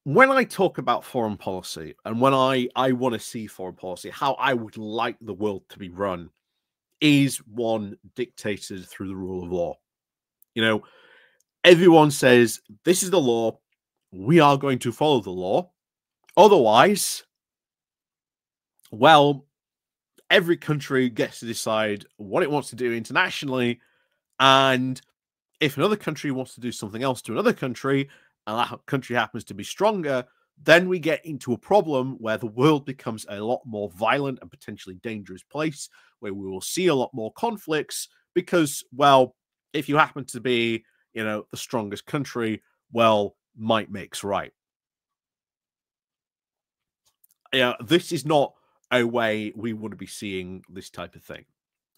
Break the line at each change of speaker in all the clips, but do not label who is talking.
when I talk about foreign policy and when I want to see foreign policy, how I would like the world to be run is one dictated through the rule of law. You know, everyone says this is the law. We are going to follow the law. Otherwise, well, every country gets to decide what it wants to do internationally. And if another country wants to do something else to another country, and that country happens to be stronger, then we get into a problem where the world becomes a lot more violent and potentially dangerous place, where we will see a lot more conflicts because, well, if you happen to be, the strongest country, well, might makes right. This is not a way we want to be seeing this type of thing.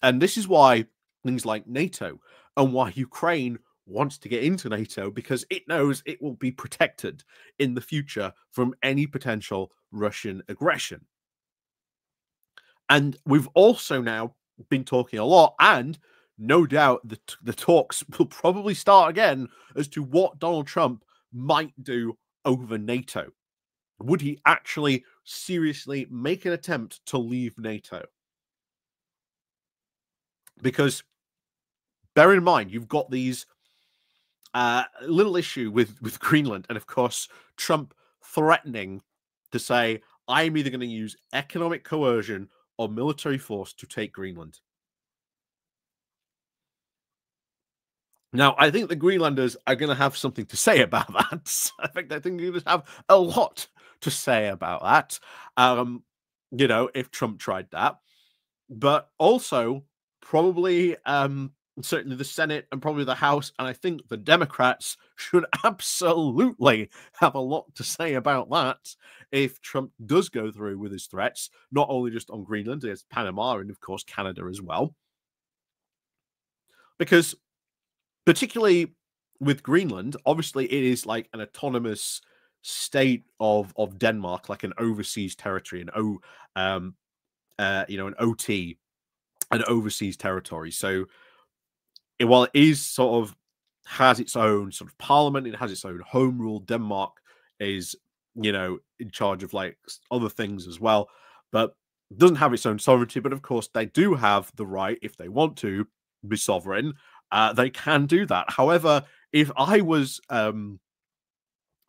And this is why things like NATO and why Ukraine wants to get into NATO, because it knows it will be protected in the future from any potential Russian aggression. And we've also now been talking a lot, and no doubt the talks will probably start again as to what Donald Trump might do over NATO. Would he actually seriously make an attempt to leave NATO? Because bear in mind, you've got these little issue with Greenland, and of course, Trump threatening to say, I'm either going to use economic coercion or military force to take Greenland. Now, I think the Greenlanders are going to have something to say about that. I think they're going to have a lot to say about that, if Trump tried that. But also, probably, certainly the Senate and probably the House, and I think the Democrats should absolutely have a lot to say about that if Trump does go through with his threats, not only just on Greenland, there's Panama and, of course, Canada as well. Because particularly with Greenland, obviously it is like an autonomous state of Denmark, like an overseas territory, an OT, an overseas territory. So while it is sort of has its own sort of parliament, it has its own home rule. Denmark is, in charge of like other things as well, but doesn't have its own sovereignty. But of course, they do have the right, if they want to be sovereign, they can do that. However, if I was, shall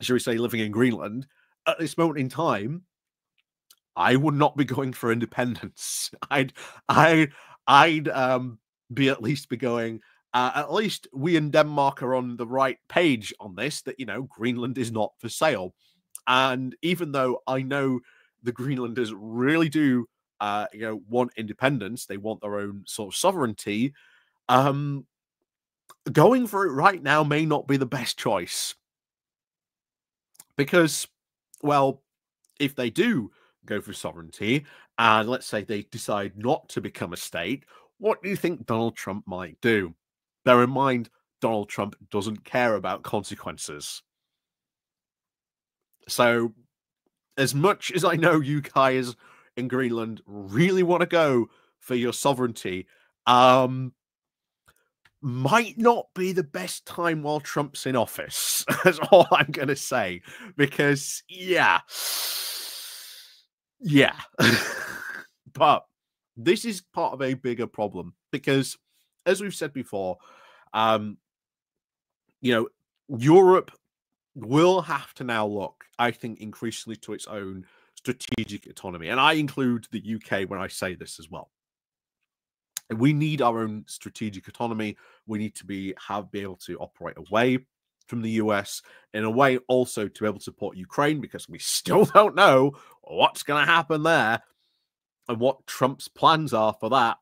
we say, living in Greenland at this moment in time, I would not be going for independence. I'd be at least be going. At least we in Denmark are on the right page on this. That Greenland is not for sale, and even though I know the Greenlanders really do, want independence, they want their own sort of sovereignty. Going for it right now may not be the best choice because, well, if they do go for sovereignty, and let's say they decide not to become a state, what do you think Donald Trump might do? Bear in mind, Donald Trump doesn't care about consequences. So, as much as I know you guys in Greenland really want to go for your sovereignty, might not be the best time while Trump's in office. That's all I'm going to say. Because, yeah. But this is part of a bigger problem because, as we've said before, Europe will have to now look, I think, increasingly to its own strategic autonomy. And I include the UK when I say this as well. We need our own strategic autonomy. We need to be able to operate away from the US, in a way also to be able to support Ukraine, because we still don't know what's going to happen there and what Trump's plans are for that.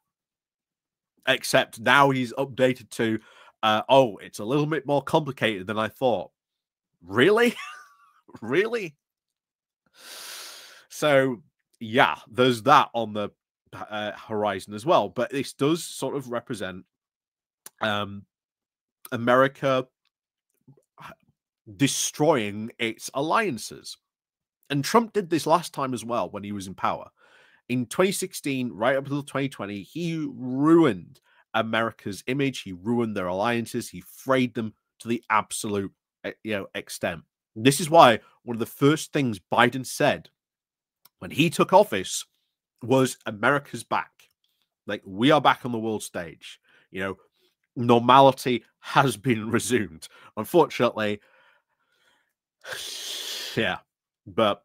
Except now he's updated to, it's a little bit more complicated than I thought. Really? Really? So, yeah, there's that on the horizon as well. But this does sort of represent America destroying its alliances. And Trump did this last time as well when he was in power. In 2016, right up until 2020, he ruined America's image. He ruined their alliances. He frayed them to the absolute, extent. This is why one of the first things Biden said when he took office was America's back. Like, we are back on the world stage. You know, normality has been resumed. Unfortunately, yeah, but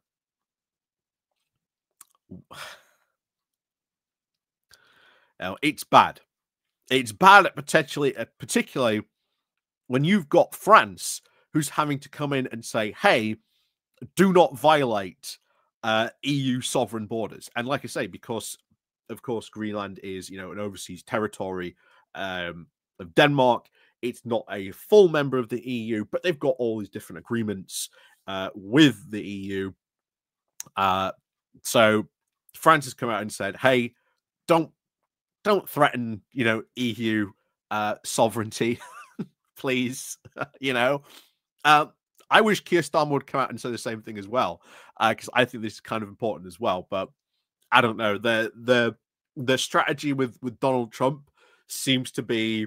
it's bad. It's bad at particularly when you've got France who's having to come in and say, "Hey, do not violate EU sovereign borders." And like I say, because of course Greenland is, an overseas territory of Denmark. It's not a full member of the EU, but they've got all these different agreements with the EU. So France has come out and said, "Hey, don't threaten, EU sovereignty, please." you know, um, I wish Keir Starmer would come out and say the same thing as well, because I think this is kind of important as well. But I don't know, the strategy with Donald Trump seems to be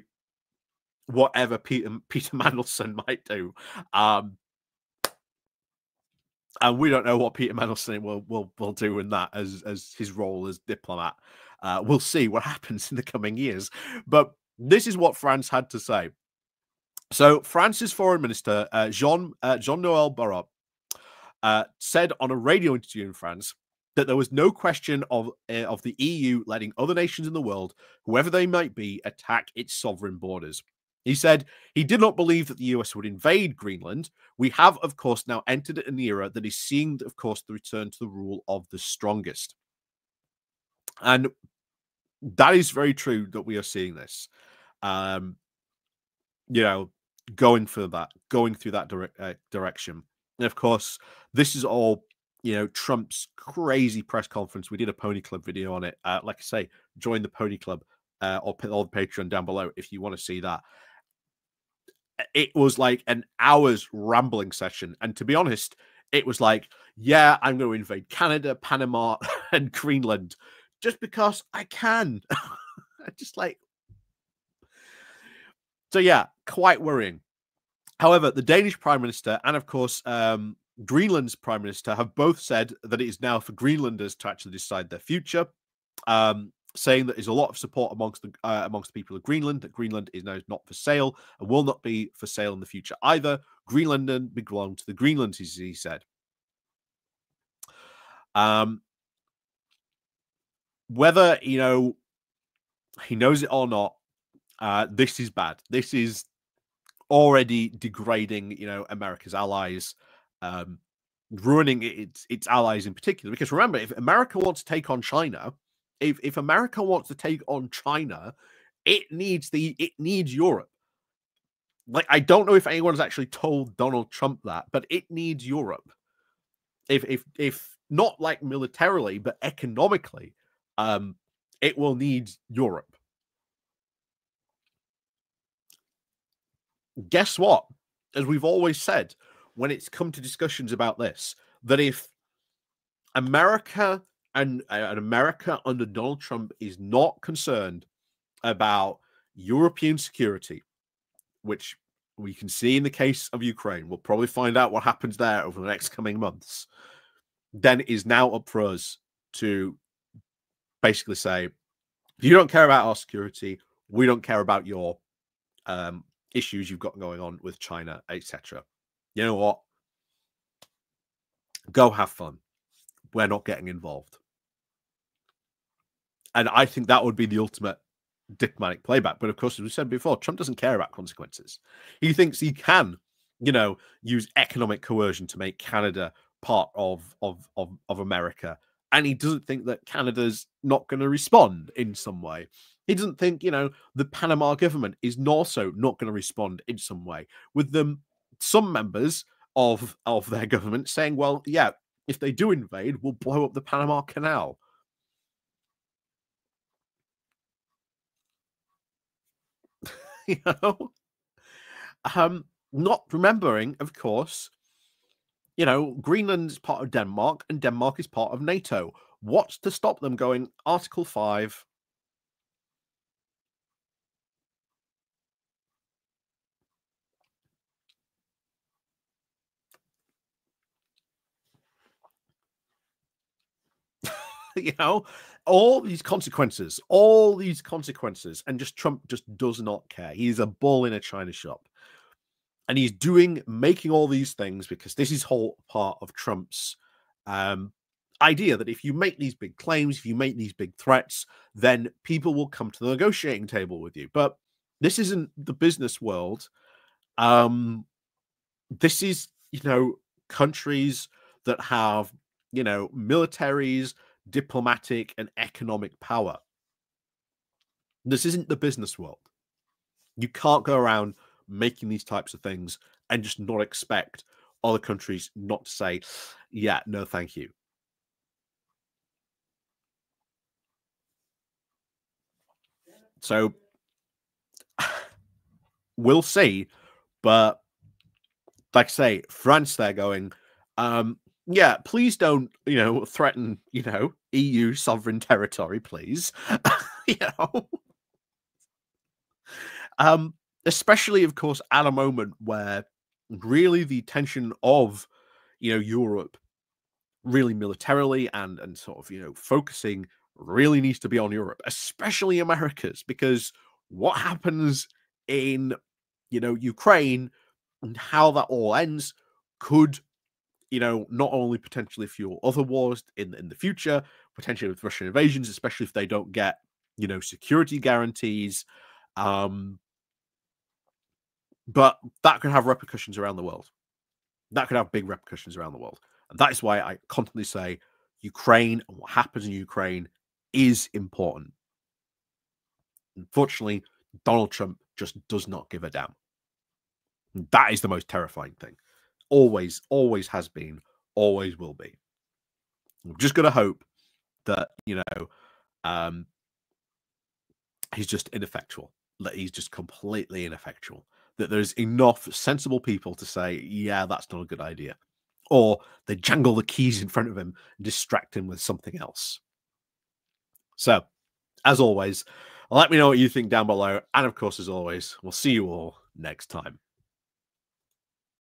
whatever Peter Mandelson might do. And we don't know what Peter Mandelson will do in that as his role as diplomat. We'll see what happens in the coming years. But this is what France had to say. So France's foreign minister, Jean-Noel Barrot, said on a radio interview in France that there was no question of the EU letting other nations in the world, whoever they might be, attack its sovereign borders. He said he did not believe that the US would invade Greenland. We have, of course, now entered an era that is seeing, of course, the return to the rule of the strongest. And that is very true that we are seeing this. Um, you know, going through that direction. And of course, this is all, Trump's crazy press conference. We did a Pony Club video on it. Like I say, join the Pony Club or the Patreon down below if you want to see that. It was like an hour's rambling session. And to be honest, it was like, yeah, I'm going to invade Canada, Panama, and Greenland just because I can. Just like, so yeah, quite worrying. However, the Danish Prime Minister and, of course, Greenland's Prime Minister have both said that it is now for Greenlanders to actually decide their future, saying that there's a lot of support amongst the people of Greenland, that Greenland is now not for sale and will not be for sale in the future either. Greenland belong to the Greenlands, he said. Whether, he knows it or not, this is bad. This is already degrading, America's allies, ruining its allies in particular. Because remember, if America wants to take on China, if America wants to take on China, it needs Europe. Like, I don't know if anyone's actually told Donald Trump that, but it needs Europe. If not like militarily, but economically, it will need Europe. Guess what? As we've always said, when it's come to discussions about this, that if America and America under Donald Trump is not concerned about European security, which we can see in the case of Ukraine, we'll probably find out what happens there over the next coming months, then it is now up for us to basically say, if you don't care about our security, we don't care about your issues you've got going on with China, etc. You know what? Go have fun. We're not getting involved. And I think that would be the ultimate diplomatic playback. But of course, as we said before, Trump doesn't care about consequences. He thinks he can, use economic coercion to make Canada part of America. And he doesn't think that Canada's not going to respond in some way. He doesn't think, the Panama government is also not going to respond in some way. With them, some members of their government saying, well, yeah, if they do invade, we'll blow up the Panama Canal. Not remembering, of course, Greenland is part of Denmark and Denmark is part of NATO. What's to stop them going Article 5? you know, all these consequences, and just Trump just does not care. He's a bull in a china shop, and he's making all these things because this is whole part of Trump's um, idea that if you make these big claims, if you make these big threats, then people will come to the negotiating table with you. But this isn't the business world. Um, this is, countries that have, militaries, diplomatic, and economic power. This isn't the business world. You can't go around making these types of things and just not expect other countries not to say, yeah, no, thank you. So we'll see. But like I say, France, they're going, yeah, please don't, threaten, EU sovereign territory, please. you know, especially, of course, at a moment where really the tension of, Europe really militarily and sort of, focusing really needs to be on Europe, especially Americas, because what happens in, Ukraine and how that all ends could, not only potentially fuel other wars in the future, potentially with Russian invasions, especially if they don't get, security guarantees. Um, but that could have repercussions around the world. That could have big repercussions around the world. And that is why I constantly say Ukraine and what happens in Ukraine is important. Unfortunately, Donald Trump just does not give a damn. That is the most terrifying thing. Always, always has been, always will be. We've just got to hope that, um, he's just ineffectual, that he's just completely ineffectual, that there's enough sensible people to say, yeah, that's not a good idea. Or they jangle the keys in front of him and distract him with something else. So, as always, let me know what you think down below. And of course, as always, we'll see you all next time.